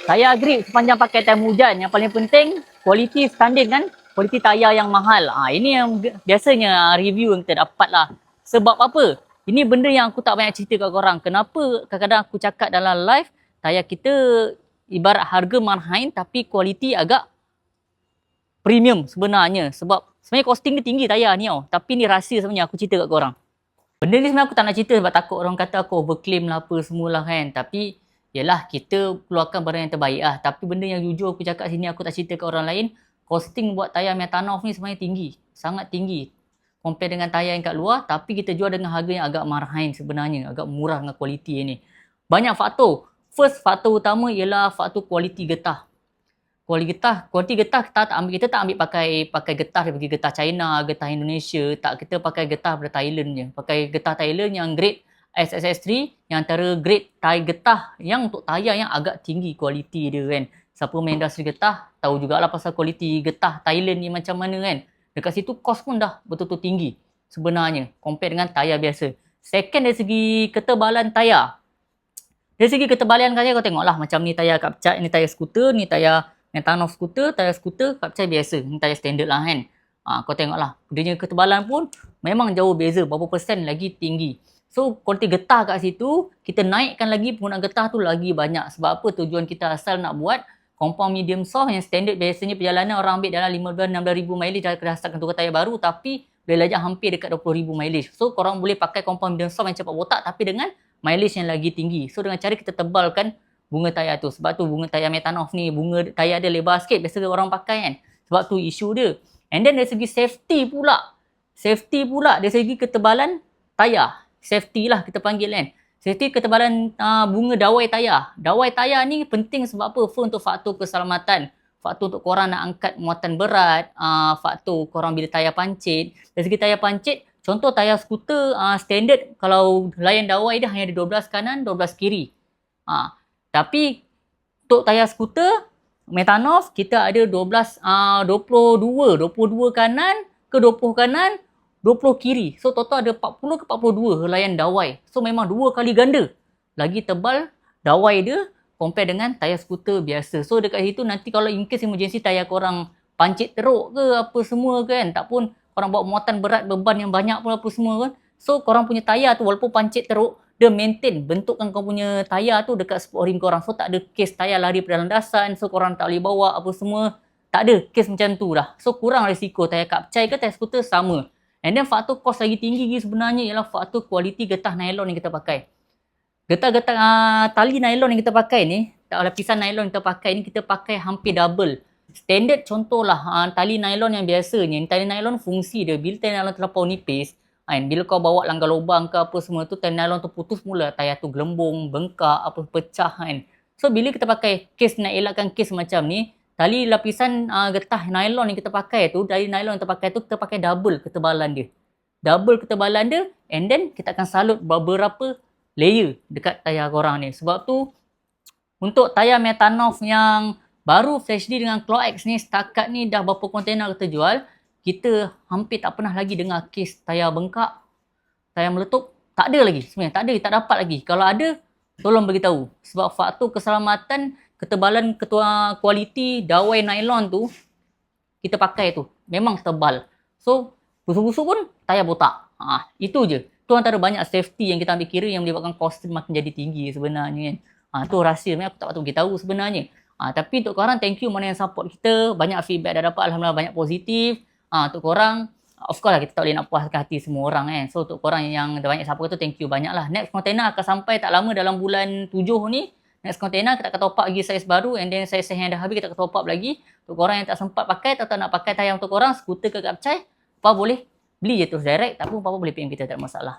Saya agree sepanjang pakai time hujan. Yang paling penting, kualiti standing kan. Kualiti tayar yang mahal. Ini yang biasanya review yang kita dapat lah. Sebab apa? Ini benda yang aku tak banyak cerita kat korang. Kenapa kadang-kadang aku cakap dalam live, tayar kita ibarat harga marhain tapi kualiti agak premium sebenarnya. Sebab sebenarnya costing dia tinggi tayar ni tau. Tapi ni rahsia sebenarnya aku cerita kat korang. Benda ni sebenarnya aku tak nak cerita sebab takut orang kata aku overclaim lah apa semualah kan. Tapi yelah kita keluarkan barang yang terbaik lah. Tapi benda yang jujur aku cakap sini aku tak cerita ke orang lain. Costing buat tayar Metanov ni sebenarnya tinggi. Sangat tinggi. Compare dengan tayar yang kat luar. Tapi kita jual dengan harga yang agak marhain sebenarnya. Agak murah dengan kualiti ni. Banyak faktor. First faktor utama ialah faktor kualiti getah. Kualiti getah kita tak ambil pakai getah daripada getah China, getah Indonesia, tak, kita pakai getah daripada Thailand je. Pakai getah Thailand yang grade SSS3 yang antara grade getah yang untuk tayar yang agak tinggi kualiti dia kan. Siapa main industri getah tahu jugalah pasal kualiti getah Thailand ni macam mana kan. Dekat situ kos pun dah betul-betul tinggi sebenarnya compare dengan tayar biasa. Second dari segi ketebalan tayar. Dari segi ketebalan tayar kau tengoklah macam ni tayar Kapcai, ni tayar skuter, ni tayar Metanov skuter, tayar skuter Kapcai biasa. Ni tayar standard lah kan. Kau tengoklah. Dia ketebalan pun memang jauh beza. Berapa persen lagi tinggi. So, kualiti getah kat situ, kita naikkan lagi penggunaan getah tu lagi banyak. Sebab apa tujuan kita asal nak buat compound medium soft yang standard biasanya perjalanan orang ambil dalam 15-16 ribu mileage dah kedasarkan tukar tayar baru. Tapi boleh lajak hampir dekat 20 ribu mileage. So, korang boleh pakai compound medium soft yang cepat botak tapi dengan mileage yang lagi tinggi. So, dengan cara kita tebalkan bunga tayar tu. Sebab tu bunga tayar Metanov ni, bunga tayar dia lebar sikit. Biasa orang pakai kan. Sebab tu isu dia. And then dari segi safety pula. Dari segi ketebalan tayar. Safety lah kita panggil kan. Safety ketebalan bunga dawai tayar. Dawai tayar ni penting sebab apa? Untuk faktor keselamatan. Faktor untuk korang nak angkat muatan berat. Faktor korang bila tayar pancit. Dari segi tayar pancit, contoh tayar skuter standard kalau layan dawai dia hanya ada 12 kanan, 12 kiri. Tapi untuk tayar skuter Metanov kita ada 22 kanan ke 20 kanan 20 kiri. So total ada 40 ke 42 helaian dawai. So memang 2 kali ganda lagi tebal dawai dia compare dengan tayar skuter biasa. So dekat situ nanti kalau in case emergency tayar korang pancit teruk ke apa semua kan, tak pun korang bawa muatan berat beban yang banyak pun apa semua kan. So korang punya tayar tu walaupun pancit teruk dia maintain bentukkan kau punya tayar tu dekat sport rim korang. So tak ada case tayar lari pada landasan. So korang tak boleh bawa apa semua. Tak ada case macam tu dah. So kurang risiko. Tayar Kapcai ke tayar skuter sama. And then faktor kos lagi tinggi sebenarnya ialah faktor kualiti getah nylon yang kita pakai. Getah tali nylon yang kita pakai ni, lapisan nylon yang kita pakai ni kita pakai hampir double. Standard contohlah tali nylon yang biasanya. Tali nylon fungsi dia bila tali nylon terlampau nipis, bila kau bawa langgar lubang ke apa semua tu, tali nylon tu putus mula, tayar tu gelembung, bengkak, apa pecah kan. So bila kita pakai case nak elakkan case macam ni, tali lapisan getah nylon yang kita pakai tu, tali nylon yang kita pakai tu kita pakai double ketebalan dia. Double ketebalan dia and then kita akan salut beberapa layer dekat tayar korang ni. Sebab tu untuk tayar Metanov yang baru Flash D dengan Cloax ni setakat ni dah berapa kontainer kita jual. Kita hampir tak pernah lagi dengar kes tayar bengkak, tayar meletup. Tak ada lagi sebenarnya. Tak ada, tak dapat lagi. Kalau ada, tolong beritahu. Sebab faktor keselamatan, ketebalan kualiti dawai nylon tu, kita pakai tu. Memang tebal. So, busuk-busuk pun tayar botak. Itu je. Tu antara banyak safety yang kita ambil kira yang menyebabkan cost makin jadi tinggi sebenarnya kan. Tu rahsia. Aku tak patut beritahu sebenarnya. Tapi untuk korang, thank you mana yang support kita. Banyak feedback dah dapat. Alhamdulillah banyak positif. Untuk korang, of course lah kita tak boleh nak puaskan hati semua orang kan. So untuk korang yang ada banyak support tu, thank you banyak lah. Next container akan sampai tak lama dalam bulan 7 ni. Next container kita akan top up lagi saiz baru. And then saiz yang dah habis kita akan top up lagi. Untuk korang yang tak sempat pakai atau nak pakai tayar untuk korang, skuter ke Kapcai, apa boleh beli je terus direct. Tak pun apa-apa boleh PM kita, tak ada masalah.